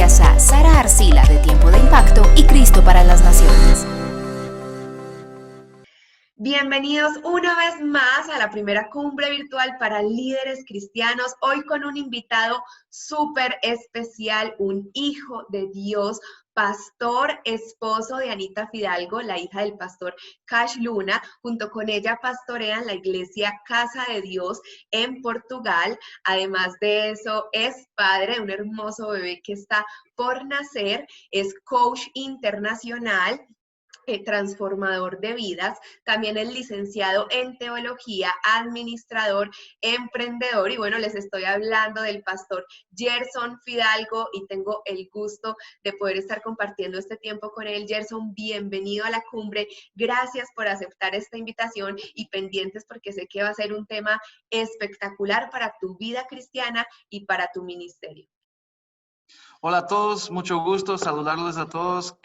Gracias a Sara Arcila de Tiempo de Impacto y Cristo para las Naciones. Bienvenidos una vez más a la primera cumbre virtual para líderes cristianos. Hoy con un invitado súper especial, un hijo de Dios, pastor, esposo de Anita Fidalgo, la hija del pastor Cash Luna. Junto con ella pastorean la iglesia Casa de Dios en Portugal. Además de eso, es padre de un hermoso bebé que está por nacer, es coach internacional, transformador de vidas, también es licenciado en teología, administrador, emprendedor, y bueno, les estoy hablando del pastor Gerson Fidalgo y tengo el gusto de poder estar compartiendo este tiempo con él. Gerson, bienvenido a la cumbre, gracias por aceptar esta invitación y pendientes porque sé que va a ser un tema espectacular para tu vida cristiana y para tu ministerio. Hola a todos, mucho gusto saludarles a todos.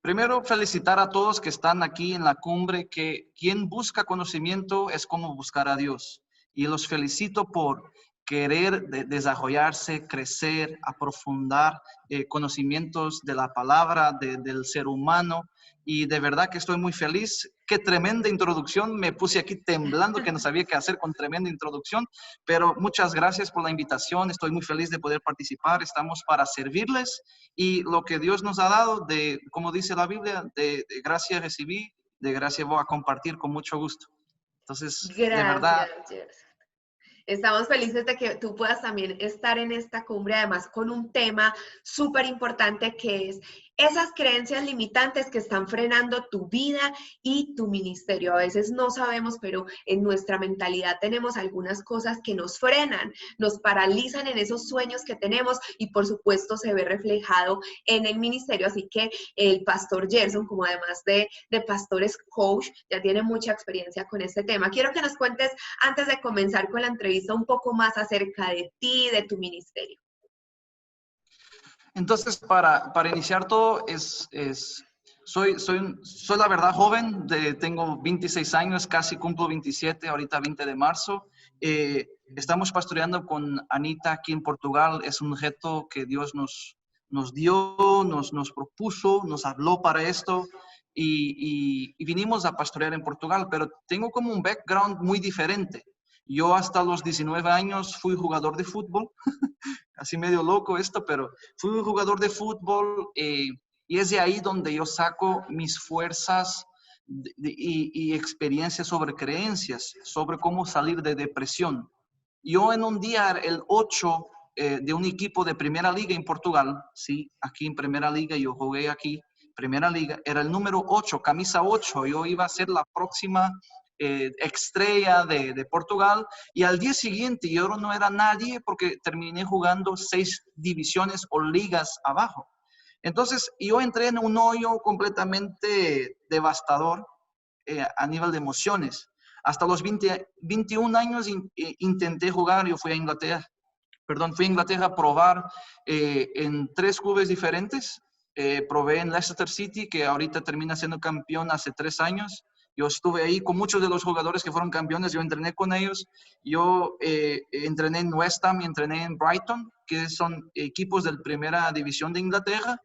Primero felicitar a todos que están aquí en la cumbre, que quien busca conocimiento es como buscar a Dios. Y los felicito por querer desarrollarse, crecer, aprofundar conocimientos de la palabra, del ser humano. Y de verdad que estoy muy feliz. Qué tremenda introducción. Me puse aquí temblando que no sabía qué hacer con tremenda introducción. Pero muchas gracias por la invitación. Estoy muy feliz de poder participar. Estamos para servirles. Y lo que Dios nos ha dado, como dice la Biblia, de gracia recibí, de gracia voy a compartir con mucho gusto. Entonces, de verdad. Gracias, Gerson. Estamos felices de que tú puedas también estar en esta cumbre, además con un tema súper importante que es esas creencias limitantes que están frenando tu vida y tu ministerio. A veces no sabemos, pero en nuestra mentalidad tenemos algunas cosas que nos frenan, nos paralizan en esos sueños que tenemos y por supuesto se ve reflejado en el ministerio. Así que el pastor Gerson, como además de pastor, es coach, ya tiene mucha experiencia con este tema. Quiero que nos cuentes, antes de comenzar con la entrevista, un poco más acerca de ti, de tu ministerio. Entonces, para iniciar todo, soy la verdad joven, tengo 26 años, casi cumplo 27, ahorita 20 de marzo. Estamos pastoreando con Anita aquí en Portugal. Es un reto que Dios nos dio, nos propuso, nos habló para esto y vinimos a pastorear en Portugal, pero tengo como un background muy diferente. Yo hasta los 19 años fui jugador de fútbol. Así medio loco esto, pero fui un jugador de fútbol y es de ahí donde yo saco mis fuerzas y experiencias sobre creencias, sobre cómo salir de depresión. Yo en un día, el 8 de un equipo de Primera Liga en Portugal, sí, aquí en Primera Liga, yo jugué aquí, Primera Liga, era el número 8, camisa 8, yo iba a ser la próxima estrella de Portugal, y al día siguiente yo no era nadie porque terminé jugando 6 divisiones o ligas abajo. Entonces yo entré en un hoyo completamente devastador a nivel de emociones. Hasta los 21 años intenté jugar. Yo fui a Inglaterra a probar en 3 clubes diferentes. Probé en Leicester City, que ahorita termina siendo campeón hace 3 años. Yo estuve ahí con muchos de los jugadores que fueron campeones, yo entrené con ellos. Yo entrené en West Ham y entrené en Brighton, que son equipos de la primera división de Inglaterra.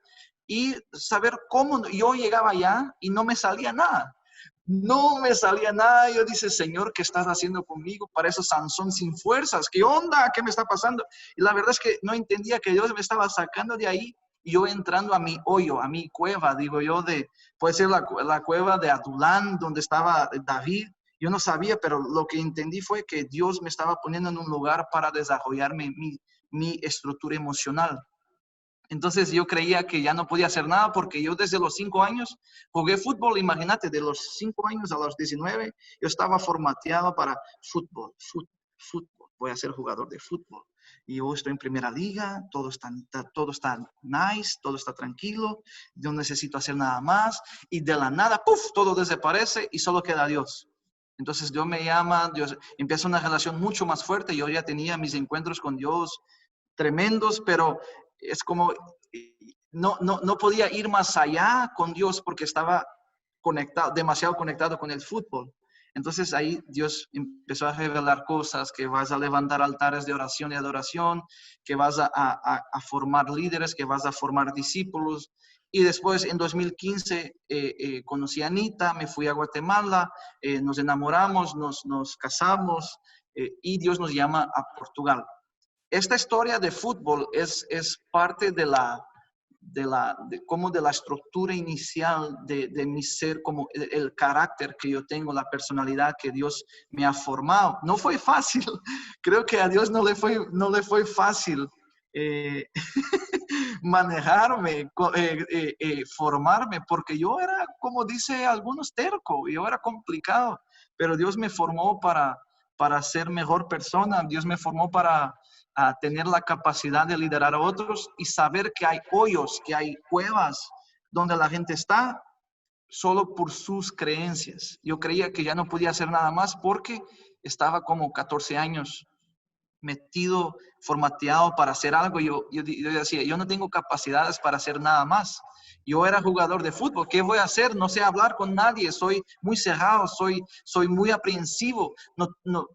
Y saber cómo yo llegaba allá y no me salía nada. No me salía nada. Yo dije, Señor, ¿qué estás haciendo conmigo? Para eso Sansón sin fuerzas. ¿Qué onda? ¿Qué me está pasando? Y la verdad es que no entendía que Dios me estaba sacando de ahí. Y yo entrando a mi hoyo, a mi cueva, digo yo, puede ser la cueva de Adulán, donde estaba David. Yo no sabía, pero lo que entendí fue que Dios me estaba poniendo en un lugar para desarrollarme mi estructura emocional. Entonces yo creía que ya no podía hacer nada porque yo desde los 5 años jugué fútbol. Imagínate, de los 5 años a los 19, yo estaba formateado para fútbol. Voy a ser jugador de fútbol. Y yo estoy en Primera Liga, todo está nice, todo está tranquilo, no necesito hacer nada más. Y de la nada, ¡puf!, todo desaparece y solo queda Dios. Entonces Dios me llama, Dios empieza una relación mucho más fuerte. Yo ya tenía mis encuentros con Dios tremendos, pero es como no podía ir más allá con Dios porque estaba demasiado conectado con el fútbol. Entonces ahí Dios empezó a revelar cosas, que vas a levantar altares de oración y adoración, que vas a formar líderes, que vas a formar discípulos. Y después en 2015 conocí a Anita, me fui a Guatemala, nos enamoramos, nos casamos y Dios nos llama a Portugal. Esta historia de fútbol es parte de la estructura inicial de mi ser, como el carácter que yo tengo, la personalidad que Dios me ha formado. No fue fácil, creo que a Dios no le fue fácil manejarme, formarme, porque yo era, como dice algunos, terco, yo era complicado, pero Dios me formó para ser mejor persona, Dios me formó para tener la capacidad de liderar a otros y saber que hay hoyos, que hay cuevas donde la gente está solo por sus creencias. Yo creía que ya no podía hacer nada más porque estaba como 14 años metido, formateado para hacer algo. Yo decía, yo no tengo capacidades para hacer nada más. Yo era jugador de fútbol, ¿qué voy a hacer? No sé hablar con nadie, soy muy cerrado, soy muy aprensivo.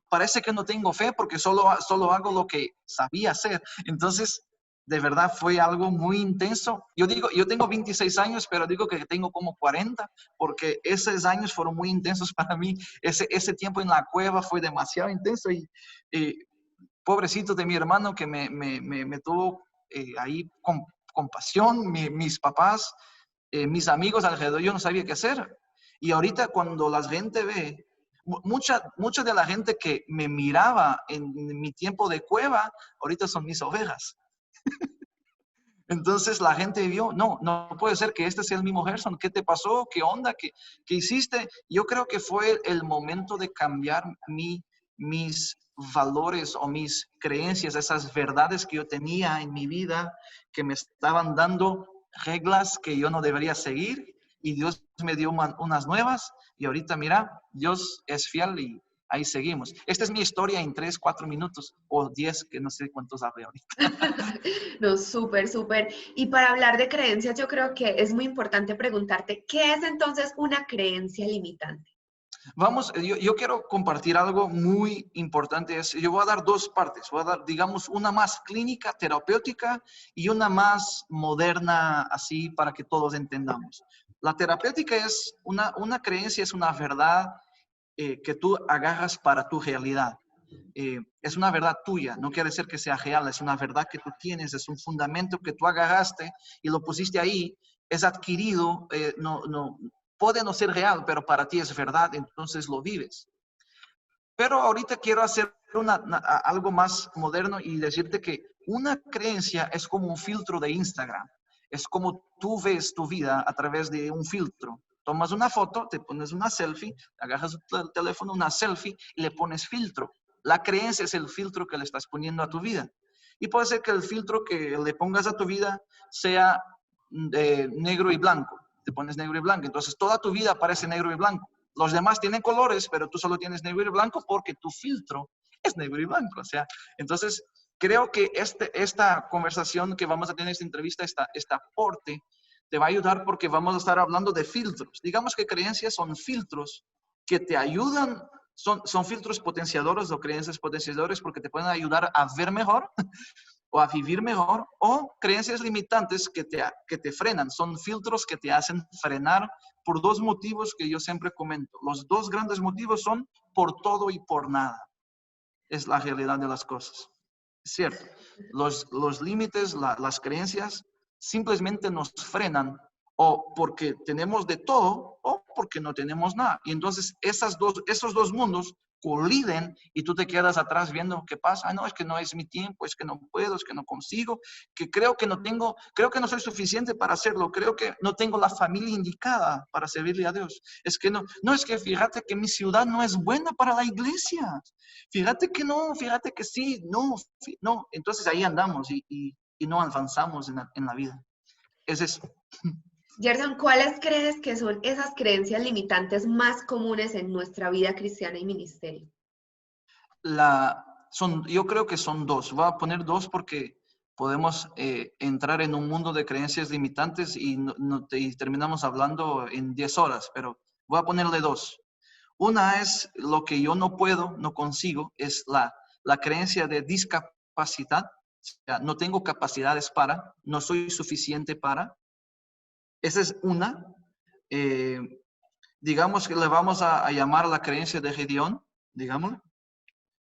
Parece que no tengo fe porque solo hago lo que sabía hacer. Entonces, de verdad fue algo muy intenso. Yo digo, yo tengo 26 años, pero digo que tengo como 40, porque esos años fueron muy intensos para mí. Ese tiempo en la cueva fue demasiado intenso y pobrecito de mi hermano que me tuvo ahí con compasión, mis papás, mis amigos alrededor, yo no sabía qué hacer. Y ahorita cuando la gente ve, mucha de la gente que me miraba en mi tiempo de cueva, ahorita son mis ovejas. Entonces la gente vio, no puede ser que este sea el mismo Gerson. ¿Qué te pasó? ¿Qué onda? ¿Qué hiciste? Yo creo que fue el momento de cambiar mis valores o mis creencias, esas verdades que yo tenía en mi vida, que me estaban dando reglas que yo no debería seguir, y Dios me dio unas nuevas, y ahorita mira, Dios es fiel y ahí seguimos. Esta es mi historia en 3, 4 minutos o 10, que no sé cuántos hablé ahorita. No, súper, súper. Y para hablar de creencias, yo creo que es muy importante preguntarte, ¿qué es entonces una creencia limitante? Vamos, yo quiero compartir algo muy importante. Yo voy a dar dos partes. Voy a dar, digamos, una más clínica, terapéutica, y una más moderna, así para que todos entendamos. La terapéutica es una creencia, es una verdad que tú agarras para tu realidad. Es una verdad tuya, no quiere decir que sea real, es una verdad que tú tienes, es un fundamento que tú agarraste y lo pusiste ahí, es adquirido, puede no ser real, pero para ti es verdad, entonces lo vives. Pero ahorita quiero hacer algo más moderno y decirte que una creencia es como un filtro de Instagram. Es como tú ves tu vida a través de un filtro. Tomas una foto, te pones una selfie, agarras el teléfono, una selfie y le pones filtro. La creencia es el filtro que le estás poniendo a tu vida. Y puede ser que el filtro que le pongas a tu vida sea negro y blanco. Te pones negro y blanco. Entonces toda tu vida parece negro y blanco. Los demás tienen colores, pero tú solo tienes negro y blanco porque tu filtro es negro y blanco. O sea, entonces creo que esta conversación que vamos a tener, esta entrevista, este aporte, te va a ayudar porque vamos a estar hablando de filtros. Digamos que creencias son filtros que te ayudan, son filtros potenciadores o creencias potenciadores porque te pueden ayudar a ver mejor o a vivir mejor, o creencias limitantes que te frenan. Son filtros que te hacen frenar por dos motivos que yo siempre comento. Los dos grandes motivos son por todo y por nada. Es la realidad de las cosas. Es cierto. Los límites, las creencias, simplemente nos frenan o porque tenemos de todo o porque no tenemos nada. Y entonces esos dos mundos coliden y tú te quedas atrás viendo qué pasa. No, es que no es mi tiempo, es que no puedo, es que no consigo, que creo que no soy suficiente para hacerlo, creo que no tengo la familia indicada para servirle a Dios. Es que es que fíjate que mi ciudad no es buena para la iglesia. Fíjate que no, fíjate que sí, no. Entonces ahí andamos y no avanzamos en la vida. Es eso. Gerson, ¿cuáles crees que son esas creencias limitantes más comunes en nuestra vida cristiana y ministerio? Yo creo que son dos. Voy a poner dos porque podemos entrar en un mundo de creencias limitantes y terminamos hablando en 10 horas, pero voy a ponerle dos. Una es lo que yo no puedo, no consigo, es la creencia de discapacidad. O sea, no tengo capacidades para, no soy suficiente para. Esa es una. Eh, digamos que le vamos a llamar la creencia de Gedeón, digamos,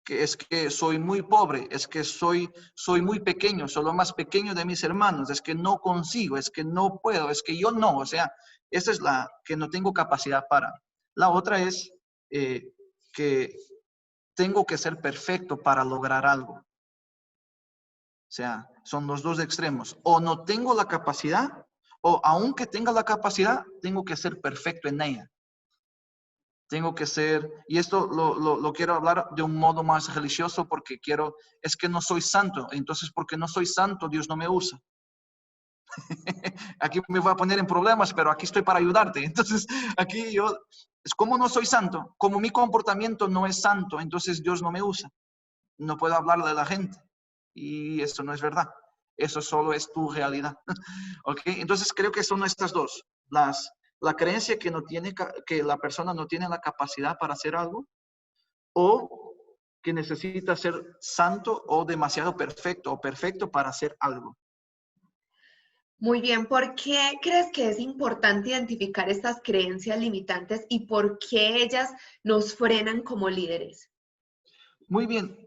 que es que soy muy pobre, es que soy muy pequeño, soy lo más pequeño de mis hermanos, es que no consigo, es que no puedo, es que yo no, o sea, esa es la que no tengo capacidad para. La otra es que tengo que ser perfecto para lograr algo. O sea, son los dos extremos. O no tengo la capacidad, o aunque tenga la capacidad, tengo que ser perfecto en ella. Tengo que ser, y esto lo quiero hablar de un modo más religioso porque es que no soy santo. Entonces, porque no soy santo, Dios no me usa. Aquí me voy a poner en problemas, pero aquí estoy para ayudarte. Entonces, aquí es como no soy santo, como mi comportamiento no es santo, entonces Dios no me usa. No puedo hablar de la gente. Y eso no es verdad. Eso solo es tu realidad. ¿Ok? Entonces, creo que son estas dos. La creencia que la persona no tiene la capacidad para hacer algo, o que necesita ser santo o demasiado perfecto o perfecto para hacer algo. Muy bien, ¿por qué crees que es importante identificar estas creencias limitantes y por qué ellas nos frenan como líderes? Muy bien.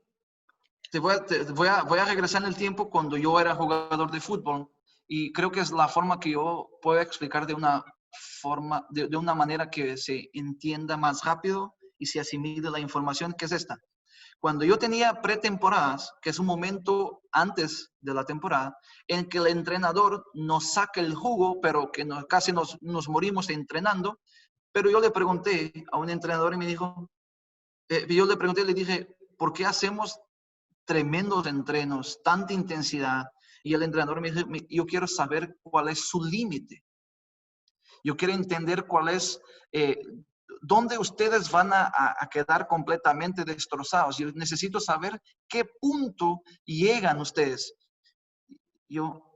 Voy a regresar en el tiempo cuando yo era jugador de fútbol y creo que es la forma que yo puedo explicar de una manera que se entienda más rápido y se asimile la información, que es esta. Cuando yo tenía pretemporadas, que es un momento antes de la temporada, en que el entrenador nos saca el jugo, pero que casi nos morimos entrenando, pero yo le pregunté a un entrenador y me dijo, le dije, ¿por qué hacemos tremendos entrenos, tanta intensidad? Y el entrenador me dijo, yo quiero saber cuál es su límite. Yo quiero entender cuál es, dónde ustedes van a quedar completamente destrozados. Yo necesito saber qué punto llegan ustedes.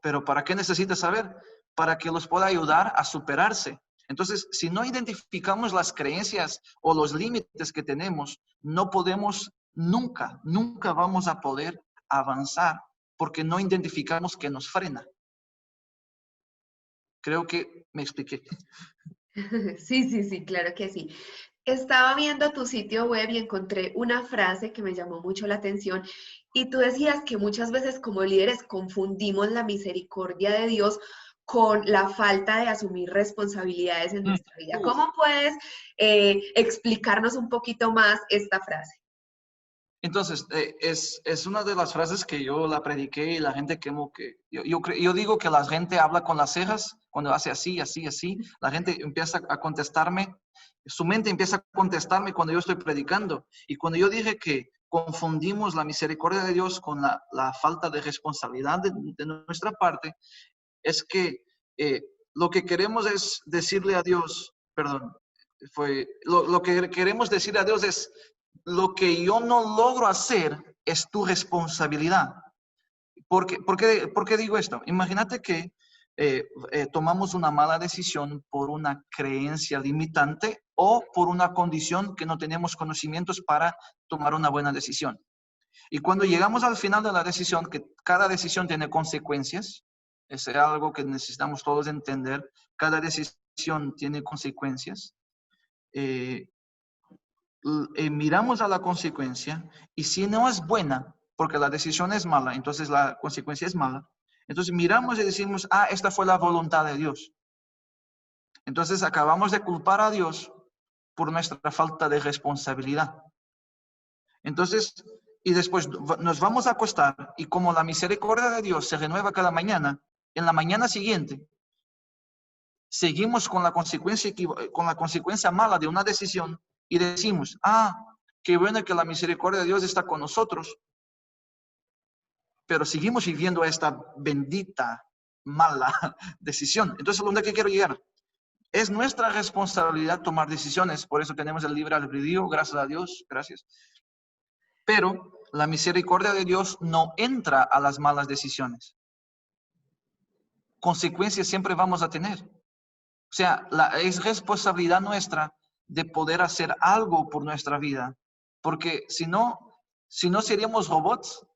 Pero ¿para qué necesitas saber? Para que los pueda ayudar a superarse. Entonces, si no identificamos las creencias o los límites que tenemos, no podemos nunca vamos a poder avanzar porque no identificamos qué nos frena. Creo que me expliqué. Sí, claro que sí. Estaba viendo tu sitio web y encontré una frase que me llamó mucho la atención y tú decías que muchas veces como líderes confundimos la misericordia de Dios con la falta de asumir responsabilidades en nuestra vida. ¿Cómo puedes explicarnos un poquito más esta frase? Entonces, es una de las frases que yo la prediqué y la gente yo digo que la gente habla con las cejas cuando hace así, así, así. La gente empieza a contestarme, su mente empieza a contestarme cuando yo estoy predicando. Y cuando yo dije que confundimos la misericordia de Dios con la falta de responsabilidad de nuestra parte, es que lo que queremos es decirle a Dios, perdón, lo que queremos decir a Dios es, lo que yo no logro hacer es tu responsabilidad. ¿Por qué digo esto? Imagínate que tomamos una mala decisión por una creencia limitante o por una condición que no tenemos conocimientos para tomar una buena decisión. Y cuando llegamos al final de la decisión, que cada decisión tiene consecuencias, es algo que necesitamos todos entender, cada decisión tiene consecuencias. Miramos a la consecuencia y si no es buena, porque la decisión es mala, entonces la consecuencia es mala, entonces miramos y decimos, esta fue la voluntad de Dios. Entonces acabamos de culpar a Dios por nuestra falta de responsabilidad. Entonces, y después nos vamos a acostar y como la misericordia de Dios se renueva cada mañana, en la mañana siguiente, seguimos con la consecuencia mala de una decisión y decimos, qué bueno que la misericordia de Dios está con nosotros, pero seguimos viviendo esta bendita, mala decisión. Entonces, ¿a dónde quiero llegar? Es nuestra responsabilidad tomar decisiones, por eso tenemos el libre albedrío, gracias a Dios, gracias. Pero la misericordia de Dios no entra a las malas decisiones. Consecuencias siempre vamos a tener. O sea, es responsabilidad nuestra de poder hacer algo por nuestra vida. Porque si no seríamos robots.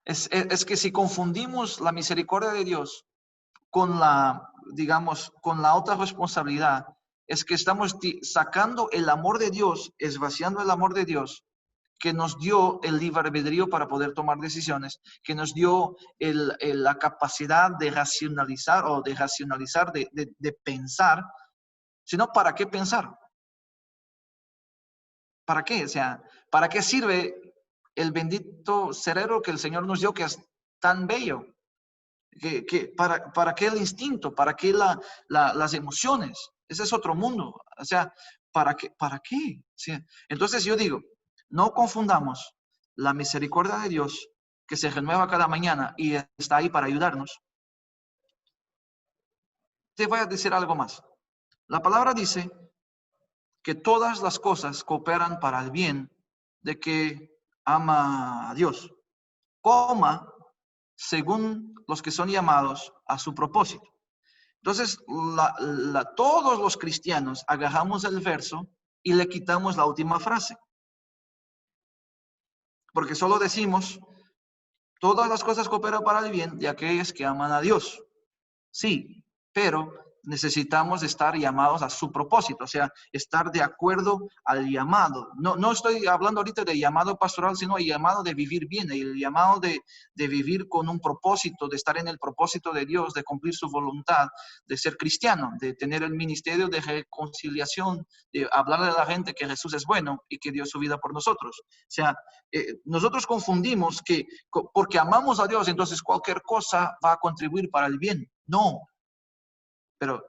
Es que si confundimos la misericordia de Dios con con la otra responsabilidad, es que estamos sacando el amor de Dios, esvaciando el amor de Dios, que nos dio el libre albedrío para poder tomar decisiones, que nos dio la capacidad de racionalizar de pensar, sino ¿para qué pensar? ¿Para qué? O sea, ¿para qué sirve el bendito cerebro que el Señor nos dio, que es tan bello? ¿Para qué el instinto? ¿Para qué las emociones? Ese es otro mundo. O sea, ¿para qué? ¿Para qué? O sea, entonces yo digo, no confundamos la misericordia de Dios, que se renueva cada mañana y está ahí para ayudarnos. Te voy a decir algo más. La palabra dice que todas las cosas cooperan para el bien de que ama a Dios, según los que son llamados a su propósito. Entonces, todos los cristianos agarramos el verso y le quitamos la última frase. Porque solo decimos, todas las cosas cooperan para el bien de aquellos que aman a Dios. Sí, pero necesitamos estar llamados a su propósito, o sea, estar de acuerdo al llamado. No estoy hablando ahorita de llamado pastoral, sino el llamado de vivir bien, el llamado de vivir con un propósito, de estar en el propósito de Dios, de cumplir su voluntad, de ser cristiano, de tener el ministerio de reconciliación, de hablarle a la gente que Jesús es bueno y que dio su vida por nosotros. O sea, nosotros confundimos que porque amamos a Dios, entonces cualquier cosa va a contribuir para el bien. No. Pero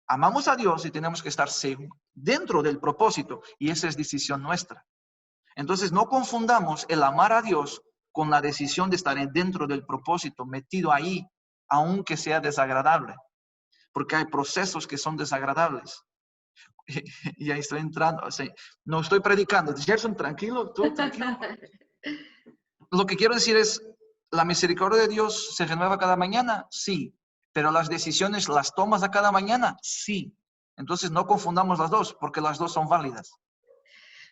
amamos a Dios y tenemos que estar dentro del propósito, y esa es decisión nuestra. Entonces no confundamos el amar a Dios con la decisión de estar dentro del propósito, metido ahí, aunque sea desagradable. Porque hay procesos que son desagradables. Y ahí estoy entrando, o sea, no estoy predicando. Gerson, tranquilo, tú tranquilo. Lo que quiero decir es, ¿la misericordia de Dios se renueva cada mañana? Sí. ¿Pero las decisiones las tomas a cada mañana? Sí. Entonces no confundamos las dos, porque las dos son válidas.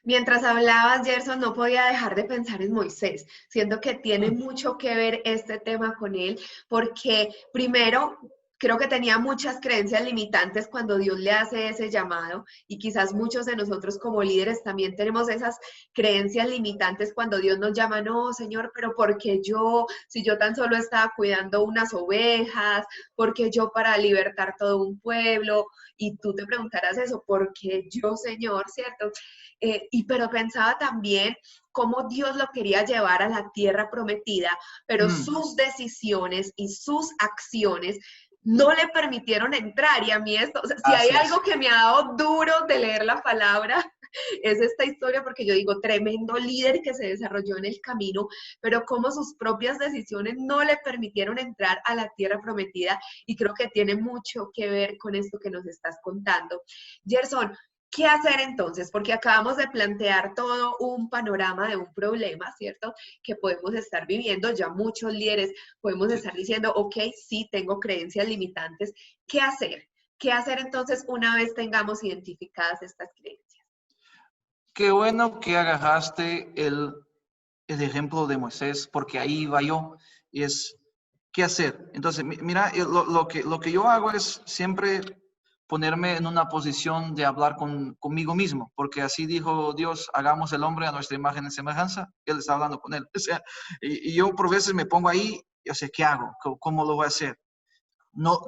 Mientras hablabas, Gerson, no podía dejar de pensar en Moisés. Siento que tiene mucho que ver este tema con él, porque primero, creo que tenía muchas creencias limitantes cuando Dios le hace ese llamado, y quizás muchos de nosotros como líderes también tenemos esas creencias limitantes cuando Dios nos llama. No, Señor, pero ¿por qué yo? Si yo tan solo estaba cuidando unas ovejas, ¿por qué yo para libertar todo un pueblo? Y tú te preguntarás eso, ¿por qué yo, Señor? ¿Cierto? Pero pensaba también cómo Dios lo quería llevar a la tierra prometida, pero sus decisiones y sus acciones no le permitieron entrar. Y a mí esto, o sea, si hay algo que me ha dado duro de leer la palabra, es esta historia, porque yo digo, tremendo líder que se desarrolló en el camino, pero cómo sus propias decisiones no le permitieron entrar a la tierra prometida, y creo que tiene mucho que ver con esto que nos estás contando. Gerson, ¿qué hacer entonces? Porque acabamos de plantear todo un panorama de un problema, ¿cierto? Que podemos estar viviendo. Ya muchos líderes podemos estar diciendo, ok, sí, tengo creencias limitantes. ¿Qué hacer? ¿Qué hacer entonces una vez tengamos identificadas estas creencias? Qué bueno que agarraste el ejemplo de Moisés, porque ahí iba yo. Y es, ¿qué hacer? Entonces, mira, lo que yo hago es siempre ponerme en una posición de hablar conmigo mismo, porque así dijo Dios, hagamos el hombre a nuestra imagen y semejanza. Él está hablando con él. O sea, y yo por veces me pongo ahí, yo sé, ¿qué hago? ¿Cómo lo voy a hacer? No,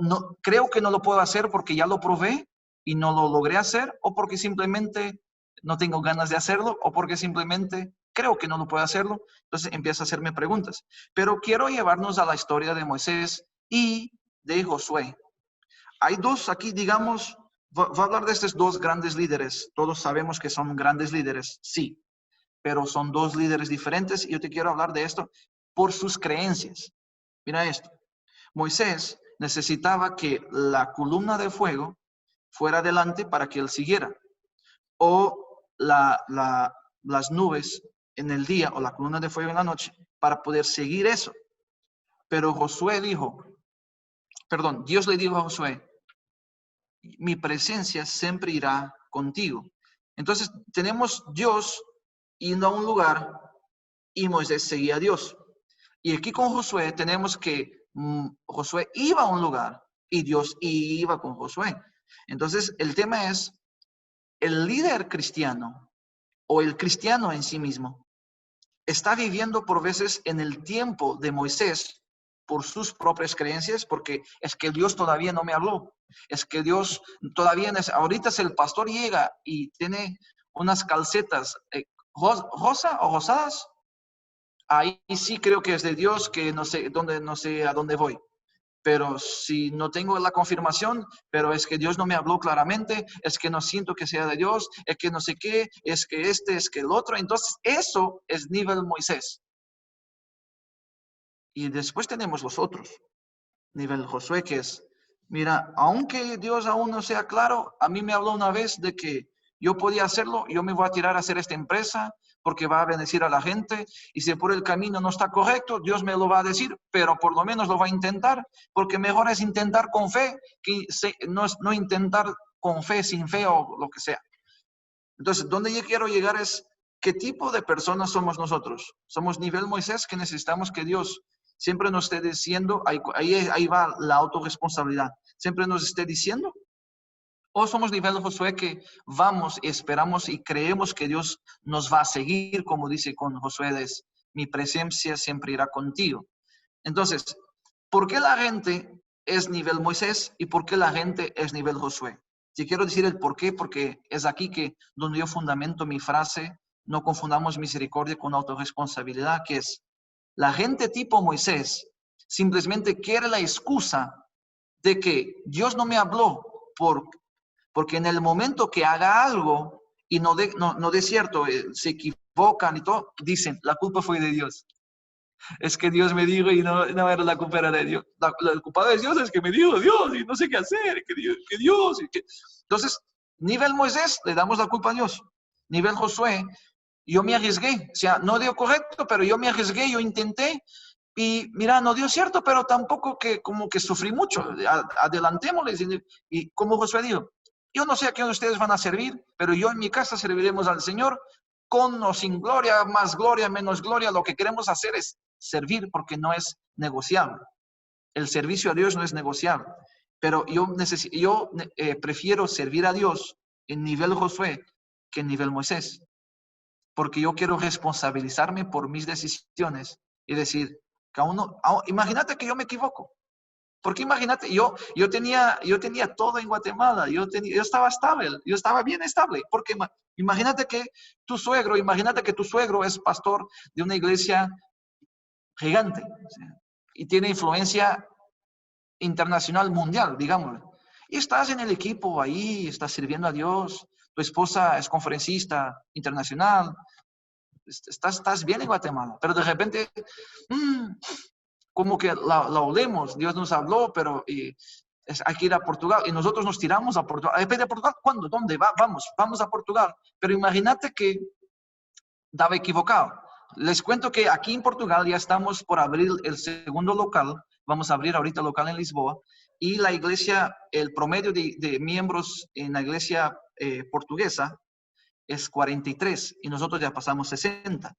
creo que no lo puedo hacer porque ya lo probé y no lo logré hacer, o porque simplemente no tengo ganas de hacerlo, o porque simplemente creo que no lo puedo hacerlo. Entonces empiezo a hacerme preguntas. Pero quiero llevarnos a la historia de Moisés y de Josué. Hay dos aquí, digamos, va a hablar de estos dos grandes líderes. Todos sabemos que son grandes líderes, sí, pero son dos líderes diferentes, y yo te quiero hablar de esto por sus creencias. Mira esto. Moisés necesitaba que la columna de fuego fuera adelante para que él siguiera, o las nubes en el día o la columna de fuego en la noche para poder seguir eso. Pero Dios le dijo a Josué, mi presencia siempre irá contigo. Entonces tenemos Dios yendo a un lugar y Moisés seguía a Dios. Y aquí con Josué tenemos que Josué iba a un lugar y Dios iba con Josué. Entonces el tema es el líder cristiano o el cristiano en sí mismo está viviendo por veces en el tiempo de Moisés por sus propias creencias, porque es que Dios todavía no me habló. Es que Dios todavía, ahorita si el pastor llega y tiene unas calcetas rosa o rosadas, ahí sí creo que es de Dios, que no sé a dónde voy. Pero si no tengo la confirmación, pero es que Dios no me habló claramente, es que no siento que sea de Dios, es que no sé qué, es que es que el otro. Entonces, eso es nivel Moisés. Y después tenemos los otros, nivel Josué, que es, mira, aunque Dios aún no sea claro, a mí me habló una vez de que yo podía hacerlo, yo me voy a tirar a hacer esta empresa porque va a bendecir a la gente, y si por el camino no está correcto, Dios me lo va a decir, pero por lo menos lo va a intentar, porque mejor es intentar con fe que no intentar con fe, sin fe o lo que sea. Entonces, donde yo quiero llegar es, ¿qué tipo de personas somos nosotros? ¿Somos nivel Moisés que necesitamos que Dios siempre nos esté diciendo, ahí va la autorresponsabilidad, siempre nos esté diciendo? ¿O somos nivel Josué que vamos y esperamos y creemos que Dios nos va a seguir, como dice con Josué, mi presencia siempre irá contigo? Entonces, ¿por qué la gente es nivel Moisés y por qué la gente es nivel Josué? Si quiero decir el por qué, porque es aquí que donde yo fundamento mi frase, no confundamos misericordia con autorresponsabilidad, que es la gente tipo Moisés simplemente quiere la excusa de que Dios no me habló porque en el momento que haga algo y no de cierto, se equivocan y todo, dicen, la culpa fue de Dios. Es que Dios me dijo y no era la culpa era de Dios. La culpa de Dios es que me dijo Dios y no sé qué hacer, que Dios. Entonces, nivel Moisés, le damos la culpa a Dios. Nivel Josué, yo me arriesgué. O sea, no dio correcto, pero yo me arriesgué, yo intenté. Y mira, no dio cierto, pero tampoco que como que sufrí mucho. Adelantémosles. Y como Josué dijo, yo no sé a quién ustedes van a servir, pero yo en mi casa serviremos al Señor con o sin gloria, más gloria, menos gloria. Lo que queremos hacer es servir porque no es negociable. El servicio a Dios no es negociable. Pero yo prefiero servir a Dios en nivel Josué que en nivel Moisés. Porque yo quiero responsabilizarme por mis decisiones y decir, imagínate que yo me equivoco. Porque imagínate, yo tenía todo en Guatemala, yo estaba estable, yo estaba bien estable. Porque imagínate que tu suegro es pastor de una iglesia gigante, o sea, y tiene influencia internacional, mundial, digámoslo. Y estás en el equipo ahí, estás sirviendo a Dios, tu esposa es conferencista internacional, estás bien en Guatemala, pero de repente, como que la olemos, Dios nos habló, pero hay que ir a Portugal, y nosotros nos tiramos a Portugal. ¿A Portugal? ¿Cuándo? ¿Dónde? Vamos a Portugal. Pero imagínate que estaba equivocado. Les cuento que aquí en Portugal ya estamos por abrir el segundo local. Vamos a abrir ahorita el local en Lisboa. Y la iglesia, el promedio de miembros en la iglesia portuguesa es 43 y nosotros ya pasamos 60.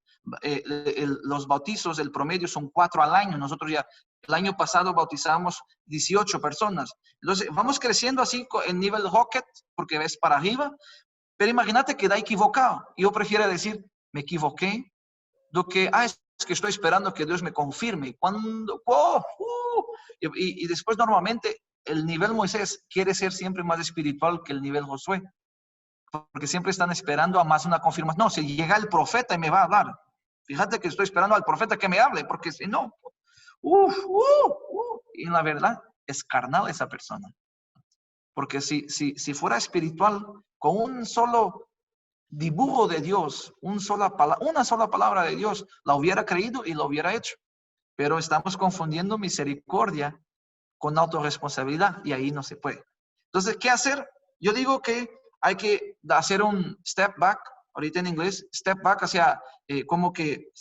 Los bautizos, el promedio son 4 al año. Nosotros ya el año pasado bautizamos 18 personas. Entonces vamos creciendo así en nivel rocket porque ves para arriba. Pero imagínate que da equivocado. Yo prefiero decir, me equivoqué, do que, es que estoy esperando que Dios me confirme. Y después normalmente el nivel Moisés quiere ser siempre más espiritual que el nivel Josué. Porque siempre están esperando a más una confirmación. No, si llega el profeta y me va a hablar. Fíjate que estoy esperando al profeta que me hable, porque si no, y la verdad es carnal esa persona. Porque si fuera espiritual, con un solo dibujo de Dios, una sola palabra de Dios, la hubiera creído y lo hubiera hecho. Pero estamos confundiendo misericordia con autorresponsabilidad y ahí no se puede. Entonces, ¿qué hacer? Yo digo que hay que hacer un step back, ahorita en inglés, step back hacia como que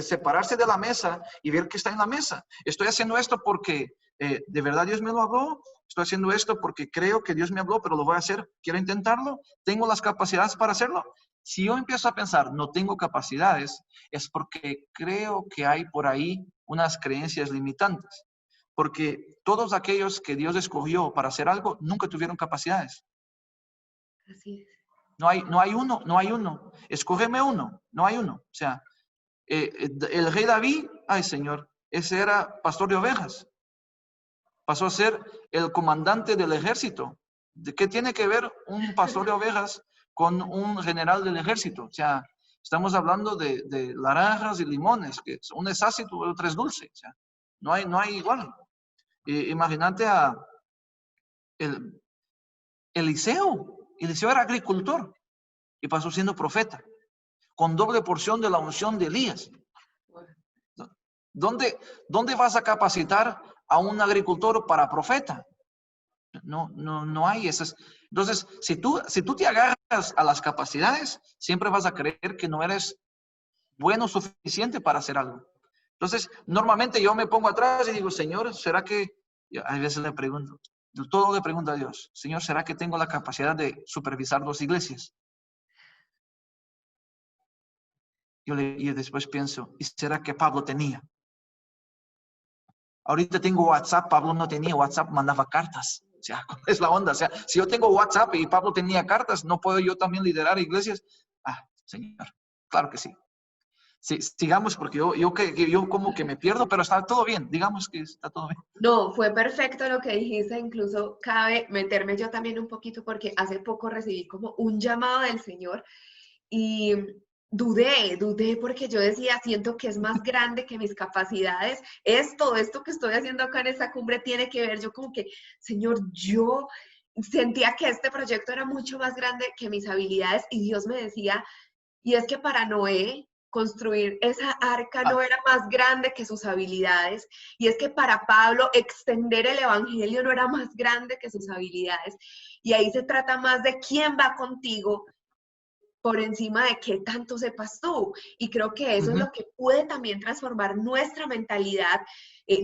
separarse de la mesa y ver qué está en la mesa. Estoy haciendo esto porque de verdad Dios me lo habló. Estoy haciendo esto porque creo que Dios me habló, pero lo voy a hacer. Quiero intentarlo. ¿Tengo las capacidades para hacerlo? Si yo empiezo a pensar, no tengo capacidades, es porque creo que hay por ahí unas creencias limitantes. Porque todos aquellos que Dios escogió para hacer algo, nunca tuvieron capacidades. Así es. No hay uno. Escógeme uno, no hay uno. O sea, el rey David, ay Señor, ese era pastor de ovejas. Pasó a ser el comandante del ejército. ¿De qué tiene que ver un pastor de ovejas con un general del ejército? O sea, estamos hablando de naranjas y limones, que uno es ácido, el otro es dulce. O sea, no hay igual. Imagínate a Eliseo. Eliseo era agricultor y pasó siendo profeta, con doble porción de la unción de Elías. ¿Dónde vas a capacitar a un agricultor para profeta? No hay esas. Entonces, si tú te agarras a las capacidades, siempre vas a creer que no eres bueno suficiente para hacer algo. Entonces, normalmente yo me pongo atrás y digo, Señor, ¿será que? A veces le pregunto a Dios, Señor, ¿será que tengo la capacidad de supervisar 2 iglesias? Y después pienso, ¿y será que Pablo tenía? Ahorita tengo WhatsApp, Pablo no tenía WhatsApp, mandaba cartas. O sea, ¿cuál es la onda? O sea, si yo tengo WhatsApp y Pablo tenía cartas, ¿no puedo yo también liderar iglesias? Señor, claro que sí. Sí, sigamos porque yo como que me pierdo, pero está todo bien. Digamos que está todo bien. No, fue perfecto lo que dijiste, incluso cabe meterme yo también un poquito porque hace poco recibí como un llamado del Señor y dudé porque yo decía, siento que es más grande que mis capacidades. Esto que estoy haciendo acá en esta cumbre tiene que ver, yo como que, Señor, yo sentía que este proyecto era mucho más grande que mis habilidades y Dios me decía, y es que para Noé construir esa arca no era más grande que sus habilidades. Y es que para Pablo extender el evangelio no era más grande que sus habilidades. Y ahí se trata más de quién va contigo por encima de qué tanto sepas tú. Y creo que eso es lo que puede también transformar nuestra mentalidad,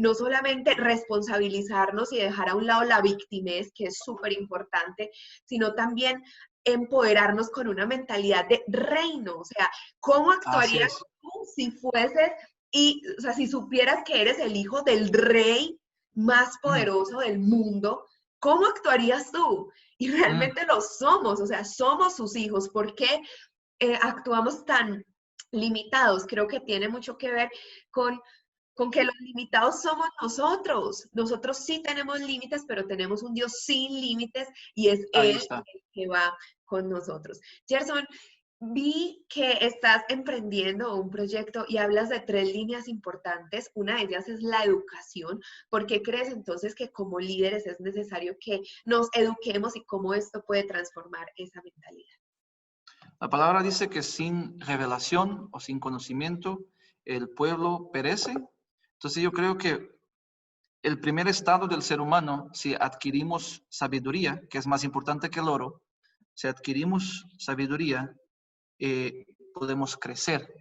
no solamente responsabilizarnos y dejar a un lado la victimez, que es súper importante, sino también empoderarnos con una mentalidad de reino. O sea, ¿cómo actuarías tú si fueses o sea, si supieras que eres el hijo del rey más poderoso del mundo? ¿Cómo actuarías tú? Y realmente lo somos, o sea, somos sus hijos. ¿Por qué actuamos tan limitados? Creo que tiene mucho que ver con que los limitados somos nosotros. Nosotros sí tenemos límites, pero tenemos un Dios sin límites y es Él el que va con nosotros. Gerson, vi que estás emprendiendo un proyecto y hablas de 3 líneas importantes. Una de ellas es la educación. ¿Por qué crees entonces que como líderes es necesario que nos eduquemos y cómo esto puede transformar esa mentalidad? La palabra dice que sin revelación o sin conocimiento el pueblo perece. Entonces yo creo que el primer estado del ser humano, si adquirimos sabiduría, que es más importante que el oro, si adquirimos sabiduría, podemos crecer.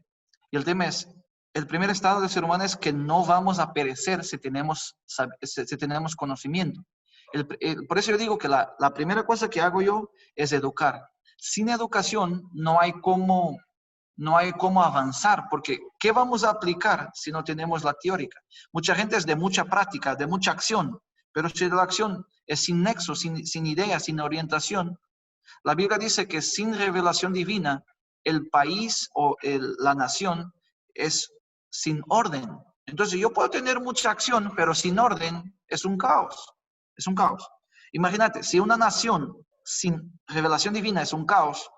Y el tema es, el primer estado del ser humano es que no vamos a perecer si tenemos conocimiento. Por eso yo digo que la primera cosa que hago yo es educar. Sin educación no hay cómo avanzar, porque ¿qué vamos a aplicar si no tenemos la teórica? Mucha gente es de mucha práctica, de mucha acción, pero si la acción es sin nexo, sin idea, sin orientación, la Biblia dice que sin revelación divina, el país o la nación es sin orden. Entonces yo puedo tener mucha acción, pero sin orden es un caos. Es un caos. Imagínate, si una nación sin revelación divina es un caos,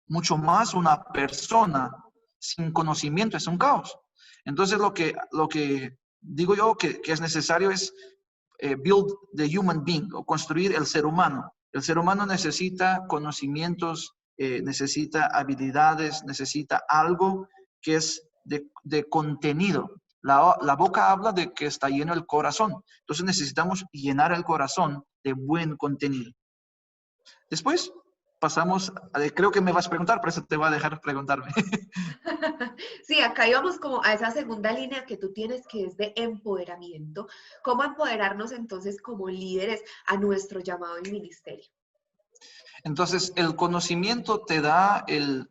mucho más una persona sin conocimiento es un caos. Entonces lo que digo yo que es necesario es build the human being, o construir el ser humano. El ser humano necesita conocimientos, necesita habilidades, necesita algo que es de contenido. La boca habla de que está lleno el corazón. Entonces necesitamos llenar el corazón de buen contenido. Después, pasamos, creo que me vas a preguntar, por eso te voy a dejar preguntarme. Sí, acá íbamos como a esa segunda línea que tú tienes, que es de empoderamiento. ¿Cómo empoderarnos entonces como líderes a nuestro llamado y ministerio? Entonces, el conocimiento te da el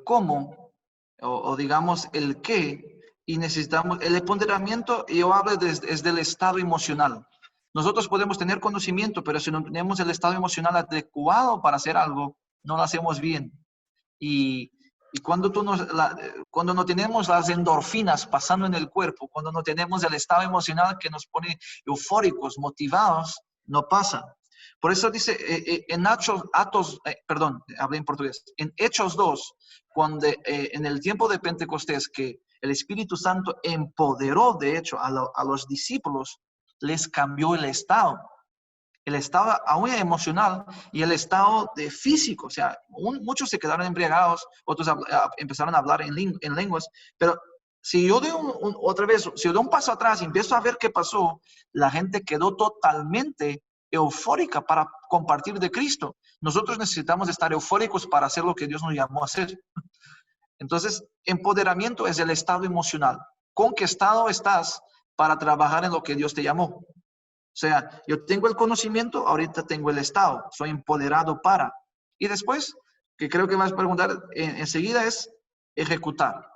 cómo, o digamos el qué, y necesitamos, el empoderamiento, yo hablo es del estado emocional. Nosotros podemos tener conocimiento, pero si no tenemos el estado emocional adecuado para hacer algo, no lo hacemos bien. Y, y cuando no tenemos las endorfinas pasando en el cuerpo, cuando no tenemos el estado emocional que nos pone eufóricos, motivados, no pasa. Por eso dice hablé en portugués, en Hechos 2, cuando en el tiempo de Pentecostés, que el Espíritu Santo empoderó, de hecho, a los discípulos, les cambió el estado aún emocional y el estado de físico. O sea, muchos se quedaron embriagados, otros empezaron a hablar en lenguas, pero si yo doy si yo doy un paso atrás y empiezo a ver qué pasó, la gente quedó totalmente eufórica para compartir de Cristo. Nosotros necesitamos estar eufóricos para hacer lo que Dios nos llamó a hacer. Entonces, empoderamiento es el estado emocional. ¿Con qué estado estás para trabajar en lo que Dios te llamó? O sea, yo tengo el conocimiento, ahorita tengo el estado, soy empoderado para. Y después, que creo que vas a preguntar enseguida, es ejecutar.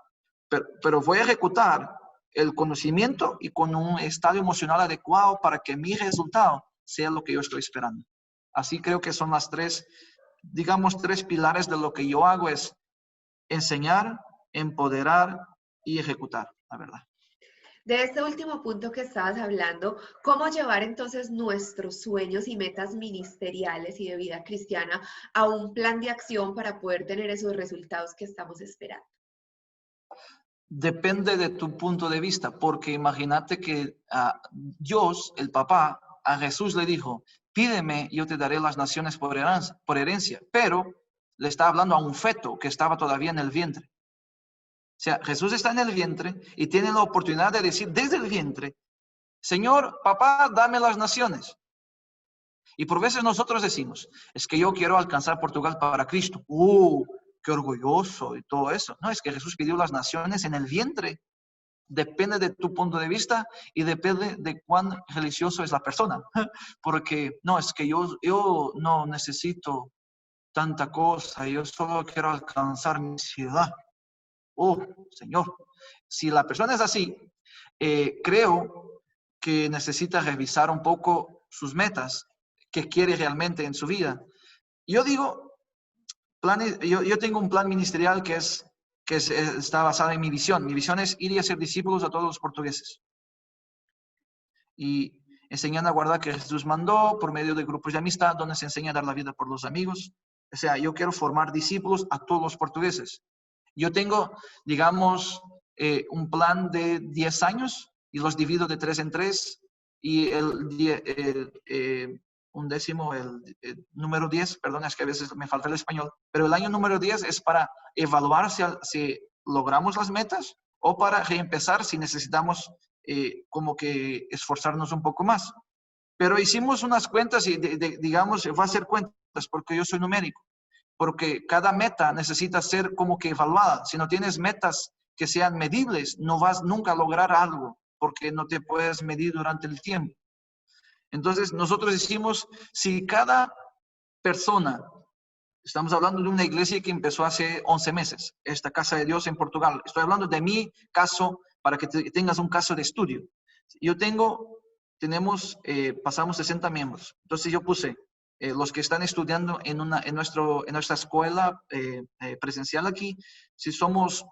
Pero voy a ejecutar el conocimiento y con un estado emocional adecuado para que mi resultado sea lo que yo estoy esperando. Así creo que son las tres pilares de lo que yo hago, es enseñar, empoderar y ejecutar, la verdad. De este último punto que estabas hablando, ¿cómo llevar entonces nuestros sueños y metas ministeriales y de vida cristiana a un plan de acción para poder tener esos resultados que estamos esperando? Depende de tu punto de vista, porque imagínate que Dios, el papá, a Jesús le dijo, pídeme, yo te daré las naciones por herencia, pero le está hablando a un feto que estaba todavía en el vientre. O sea, Jesús está en el vientre y tiene la oportunidad de decir desde el vientre, Señor, papá, dame las naciones. Y por veces nosotros decimos, es que yo quiero alcanzar Portugal para Cristo. Qué orgulloso y todo eso. No, es que Jesús pidió las naciones en el vientre. Depende de tu punto de vista y depende de cuán religioso es la persona. Porque no, es que yo no necesito tanta cosa, yo solo quiero alcanzar mi ciudad. Señor, si la persona es así, creo que necesita revisar un poco sus metas, qué quiere realmente en su vida. Yo digo, yo tengo un plan ministerial que está basado en mi visión. Mi visión es ir y hacer discípulos a todos los portugueses. Y enseñando a guardar que Jesús mandó por medio de grupos de amistad, donde se enseña a dar la vida por los amigos. O sea, yo quiero formar discípulos a todos los portugueses. Yo tengo, digamos, un plan de 10 años y los divido de 3 en 3 y el número 10, perdón, es que a veces me falta el español, pero el año número 10 es para evaluar si logramos las metas o para reempezar si necesitamos como que esforzarnos un poco más. Pero hicimos unas cuentas y digamos, va a ser cuentas porque yo soy numérico. Porque cada meta necesita ser como que evaluada. Si no tienes metas que sean medibles, no vas nunca a lograr algo, porque no te puedes medir durante el tiempo. Entonces, nosotros decimos, si cada persona, estamos hablando de una iglesia que empezó hace 11 meses, esta Casa de Dios en Portugal. Estoy hablando de mi caso para que tengas un caso de estudio. Pasamos 60 miembros. Entonces yo puse, los que están estudiando en nuestra escuela presencial aquí, si somos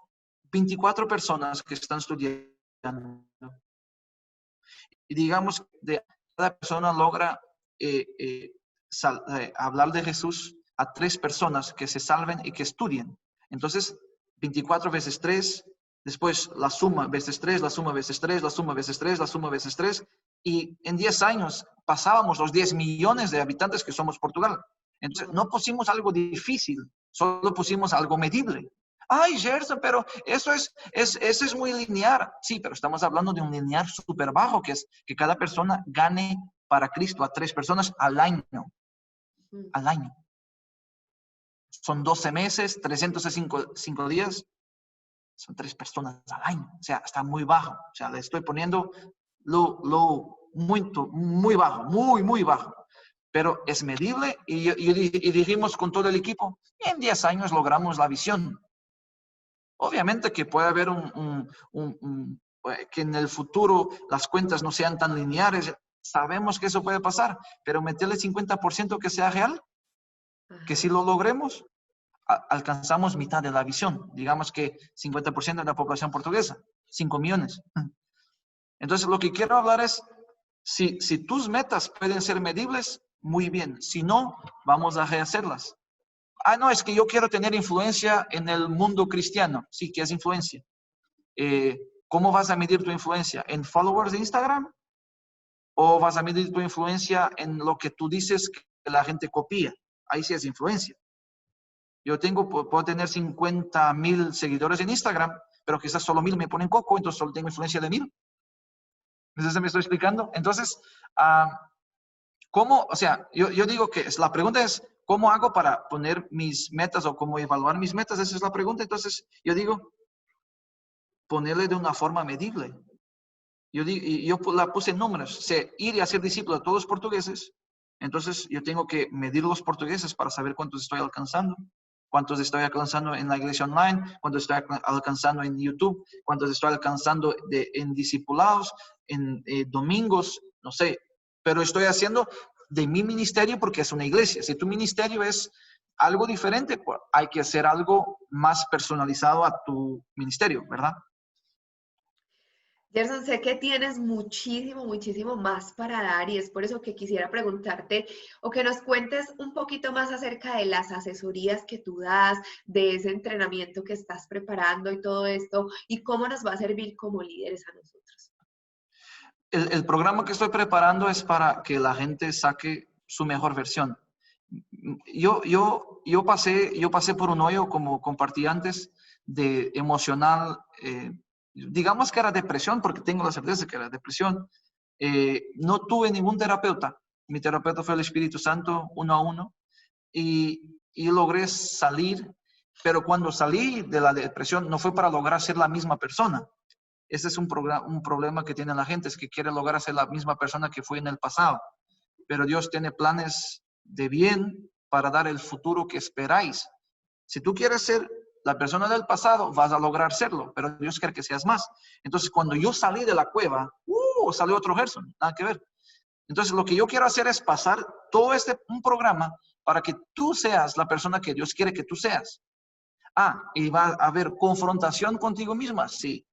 24 personas que están estudiando, y digamos de cada persona logra hablar de Jesús a 3 personas que se salven y que estudien. Entonces, 24 veces 3, después la suma veces 3, la suma veces 3, la suma veces 3, la suma veces 3, y en 10 años pasábamos los 10 millones de habitantes que somos Portugal. Entonces, no pusimos algo difícil, solo pusimos algo medible. Ay, Gerson, pero eso es muy lineal. Sí, pero estamos hablando de un lineal súper bajo, que es que cada persona gane para Cristo a 3 personas al año. Al año. son 12 meses, 365 días, son 3 personas al año. O sea, está muy bajo. O sea, le estoy poniendo muy bajo, muy bajo. Pero es medible y dijimos con todo el equipo, en 10 años logramos la visión. Obviamente que puede haber que en el futuro las cuentas no sean tan lineares. Sabemos que eso puede pasar, pero meterle 50% que sea real, que si lo logremos, alcanzamos mitad de la visión. Digamos que 50% de la población portuguesa, 5 millones. Entonces, lo que quiero hablar es, si tus metas pueden ser medibles, muy bien. Si no, vamos a rehacerlas. No, es que yo quiero tener influencia en el mundo cristiano. Sí, ¿qué es influencia? ¿Cómo vas a medir tu influencia? ¿En followers de Instagram? ¿O vas a medir tu influencia en lo que tú dices que la gente copia? Ahí sí es influencia. Yo puedo tener 50,000 seguidores en Instagram, pero quizás solo 1,000 me ponen coco, entonces solo tengo influencia de 1,000. ¿Entonces me estoy explicando? Entonces, ¿cómo? O sea, yo digo que la pregunta es, ¿cómo hago para poner mis metas o cómo evaluar mis metas? Esa es la pregunta. Entonces, yo digo, ponerle de una forma medible. Yo la puse en números. O sea, ir y hacer discípulos a todos los portugueses. Entonces, yo tengo que medir los portugueses para saber cuántos estoy alcanzando. Cuántos estoy alcanzando en la iglesia online, cuántos estoy alcanzando en YouTube, cuántos estoy alcanzando en discipulados, en domingos, no sé. Pero estoy haciendo de mi ministerio porque es una iglesia. Si tu ministerio es algo diferente, pues hay que hacer algo más personalizado a tu ministerio, ¿verdad? Gerson, sé que tienes muchísimo más para dar y es por eso que quisiera preguntarte o que nos cuentes un poquito más acerca de las asesorías que tú das, de ese entrenamiento que estás preparando y todo esto, y cómo nos va a servir como líderes a nosotros. El programa que estoy preparando es para que la gente saque su mejor versión. Yo pasé por un hoyo, como compartí antes, de emocional, digamos que era depresión, porque tengo la certeza que era depresión. No tuve ningún terapeuta. Mi terapeuta fue el Espíritu Santo, 1 a 1, y logré salir, pero cuando salí de la depresión no fue para lograr ser la misma persona. Ese es un problema que tiene la gente, es que quiere lograr ser la misma persona que fue en el pasado. Pero Dios tiene planes de bien para dar el futuro que esperáis. Si tú quieres ser la persona del pasado, vas a lograr serlo, pero Dios quiere que seas más. Entonces, cuando yo salí de la cueva, salió otro Gerson, nada que ver. Entonces, lo que yo quiero hacer es pasar todo un programa para que tú seas la persona que Dios quiere que tú seas. ¿Y va a haber confrontación contigo misma? Sí.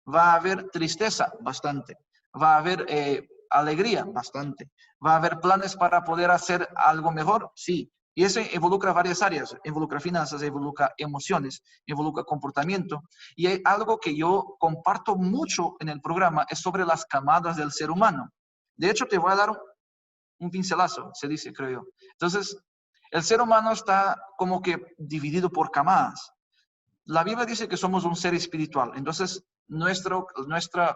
¿Va a haber tristeza? Bastante. ¿Va a haber alegría? Bastante. ¿Va a haber planes para poder hacer algo mejor? Sí. Y eso involucra varias áreas. Involucra finanzas, involucra emociones, involucra comportamiento. Y hay algo que yo comparto mucho en el programa, es sobre las camadas del ser humano. De hecho, te voy a dar un pincelazo, se dice, creo yo. Entonces, el ser humano está como que dividido por camadas. La Biblia dice que somos un ser espiritual. Entonces, nuestro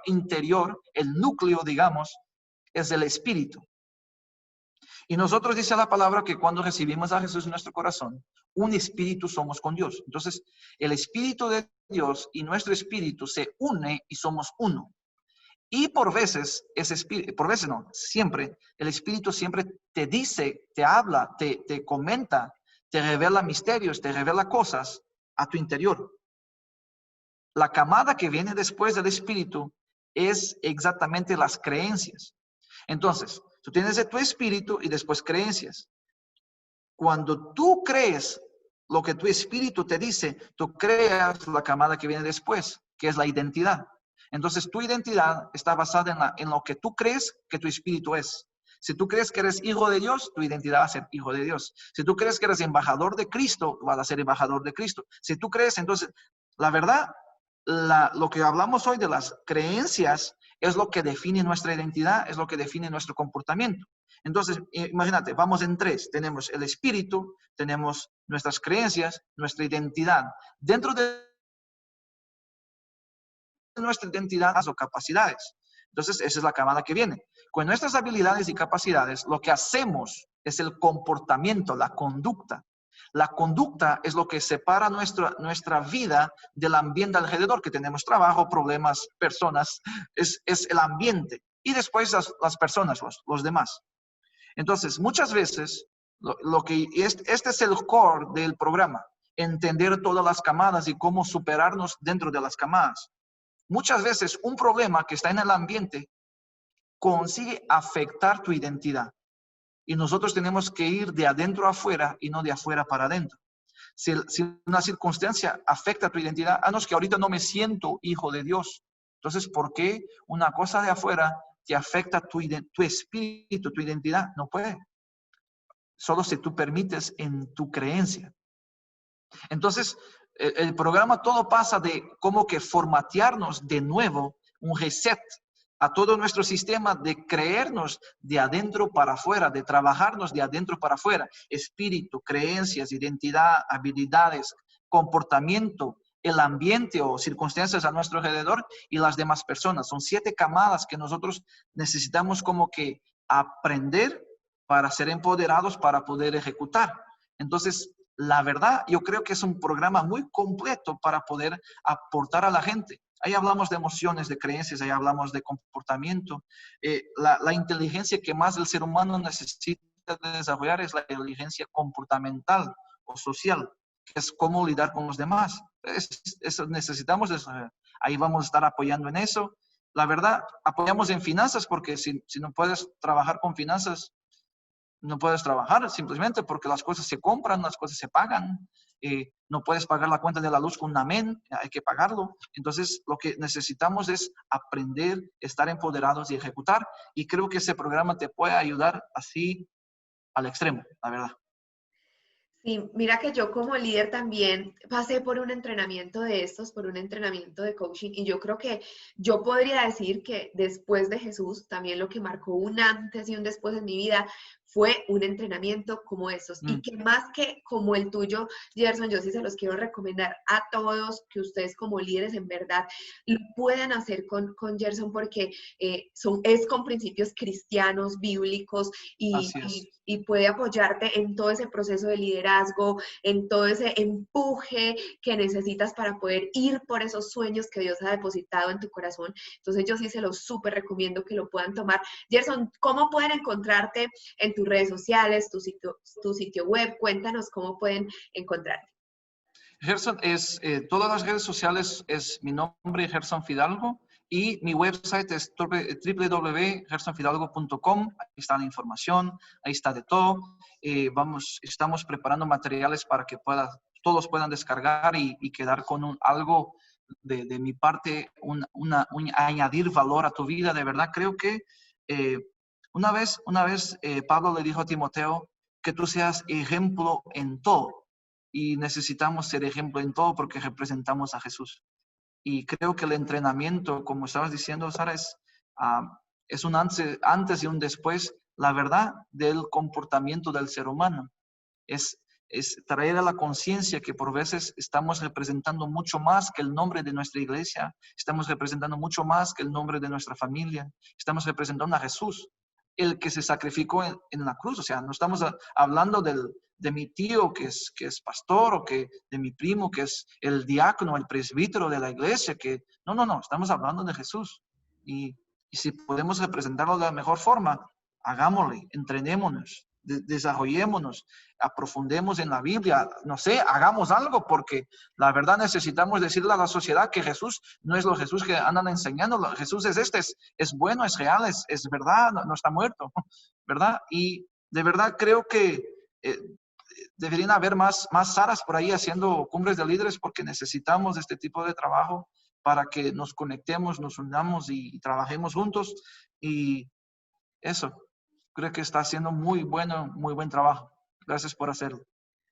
interior, el núcleo, digamos, es el espíritu. Y nosotros dice la palabra que cuando recibimos a Jesús en nuestro corazón, un espíritu somos con Dios. Entonces, el espíritu de Dios y nuestro espíritu se une y somos uno. Y por veces, siempre, el espíritu siempre te dice, te habla, te comenta, te revela misterios, te revela cosas a tu interior. La camada que viene después del espíritu es exactamente las creencias. Entonces, tú tienes tu espíritu y después creencias. Cuando tú crees lo que tu espíritu te dice, tú creas la camada que viene después, que es la identidad. Entonces, tu identidad está basada en lo que tú crees que tu espíritu es. Si tú crees que eres hijo de Dios, tu identidad va a ser hijo de Dios. Si tú crees que eres embajador de Cristo, vas a ser embajador de Cristo. Si tú crees, entonces, la verdad, lo que hablamos hoy de las creencias es lo que define nuestra identidad, es lo que define nuestro comportamiento. Entonces, imagínate, vamos en 3. Tenemos el espíritu, tenemos nuestras creencias, nuestra identidad. Dentro de nuestra identidad o capacidades. Entonces, esa es la camada que viene. Con nuestras habilidades y capacidades, lo que hacemos es el comportamiento, la conducta. La conducta es lo que separa nuestra vida del ambiente alrededor, que tenemos trabajo, problemas, personas, es el ambiente. Y después las personas, los demás. Entonces, muchas veces, este es el core del programa, entender todas las camadas y cómo superarnos dentro de las camadas. Muchas veces un problema que está en el ambiente consigue afectar tu identidad. Y nosotros tenemos que ir de adentro a afuera y no de afuera para adentro. Si una circunstancia afecta tu identidad, no es que ahorita no me siento hijo de Dios. Entonces, ¿por qué una cosa de afuera te afecta tu espíritu, tu identidad? No puede. Solo si tú permites en tu creencia. Entonces, el programa todo pasa de como que formatearnos de nuevo, un reset a todo nuestro sistema de creernos de adentro para afuera, de trabajarnos de adentro para afuera. Espíritu, creencias, identidad, habilidades, comportamiento, el ambiente o circunstancias a nuestro alrededor y las demás personas. Son 7 camadas que nosotros necesitamos como que aprender para ser empoderados, para poder ejecutar. Entonces, la verdad, yo creo que es un programa muy completo para poder aportar a la gente. Ahí hablamos de emociones, de creencias, ahí hablamos de comportamiento. La inteligencia que más el ser humano necesita desarrollar es la inteligencia comportamental o social, que es cómo lidiar con los demás. Eso necesitamos desarrollar. Ahí vamos a estar apoyando en eso. La verdad, apoyamos en finanzas porque si no puedes trabajar con finanzas, no puedes trabajar simplemente porque las cosas se compran, las cosas se pagan. No puedes pagar la cuenta de la luz con un amén, hay que pagarlo. Entonces, lo que necesitamos es aprender, estar empoderados y ejecutar. Y creo que ese programa te puede ayudar así al extremo, la verdad. Sí, mira que yo como líder también pasé por un entrenamiento de estos, por un entrenamiento de coaching, y yo creo que yo podría decir que después de Jesús, también lo que marcó un antes y un después en mi vida fue un entrenamiento como estos. Y que más que como el tuyo, Gerson, yo sí se los quiero recomendar a todos que ustedes como líderes en verdad lo puedan hacer con Gerson porque es con principios cristianos, bíblicos y puede apoyarte en todo ese proceso de liderazgo, en todo ese empuje que necesitas para poder ir por esos sueños que Dios ha depositado en tu corazón. Entonces yo sí se los súper recomiendo que lo puedan tomar. Gerson, ¿cómo pueden encontrarte en tus redes sociales, tu sitio web? Cuéntanos cómo pueden encontrarte. Gerson todas las redes sociales es mi nombre, Gerson Fidalgo, y mi website es www.gersonfidalgo.com. Ahí está la información, ahí está de todo. Estamos preparando materiales para que todos puedan descargar y quedar con algo de mi parte, un añadir valor a tu vida. De verdad, creo que una vez Pablo le dijo a Timoteo que tú seas ejemplo en todo. Y necesitamos ser ejemplo en todo porque representamos a Jesús. Y creo que el entrenamiento, como estabas diciendo, Sara, es un antes y un después, la verdad, del comportamiento del ser humano. Es traer a la conciencia que por veces estamos representando mucho más que el nombre de nuestra iglesia, estamos representando mucho más que el nombre de nuestra familia, estamos representando a Jesús, el que se sacrificó en la cruz. O sea, no estamos hablando de mi tío que es pastor o de mi primo que es el diácono, el presbítero de la iglesia. No, estamos hablando de Jesús. Y si podemos representarlo de la mejor forma, hagámosle, entrenémonos, desarrollémonos, aprofundemos en la Biblia, no sé, hagamos algo, porque la verdad necesitamos decirle a la sociedad que Jesús no es lo Jesús que andan enseñando. Jesús es bueno, es real, es verdad, no está muerto, ¿verdad? Y de verdad creo que deberían haber más Saras por ahí haciendo cumbres de líderes, porque necesitamos este tipo de trabajo para que nos conectemos, nos unamos y trabajemos juntos. Y eso, creo que está haciendo muy buen trabajo. Gracias por hacerlo.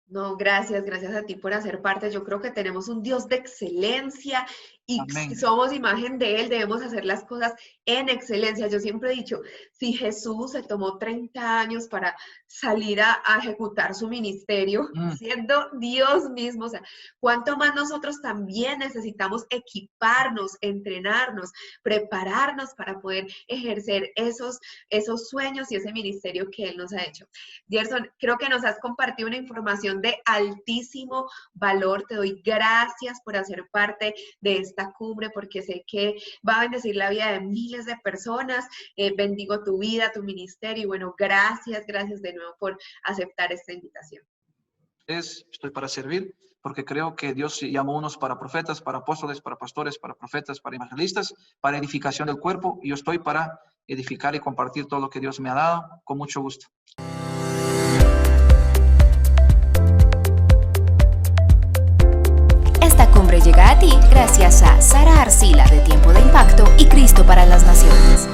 No, gracias a ti por hacer parte. Yo creo que tenemos un Dios de excelencia y Amén. si somos imagen de Él, debemos hacer las cosas en excelencia. Yo siempre he dicho, si Jesús se tomó 30 años para salir a ejecutar su ministerio, siendo Dios mismo, o sea, ¿cuánto más nosotros también necesitamos equiparnos, entrenarnos, prepararnos para poder ejercer esos sueños y ese ministerio que Él nos ha hecho? Gerson, creo que nos has compartido una información información de altísimo valor. Te doy gracias por hacer parte de esta cumbre, porque sé que va a bendecir la vida de miles de personas. Bendigo tu vida, tu ministerio, y bueno, gracias de nuevo por aceptar esta invitación. Estoy para servir, porque creo que Dios llamó unos para profetas, para apóstoles, para pastores, para profetas, para evangelistas, para edificación del cuerpo, y yo estoy para edificar y compartir todo lo que Dios me ha dado, con mucho gusto. Esta cumbre llega a ti gracias a Sara Arcila de Tiempo de Impacto y Cristo para las Naciones.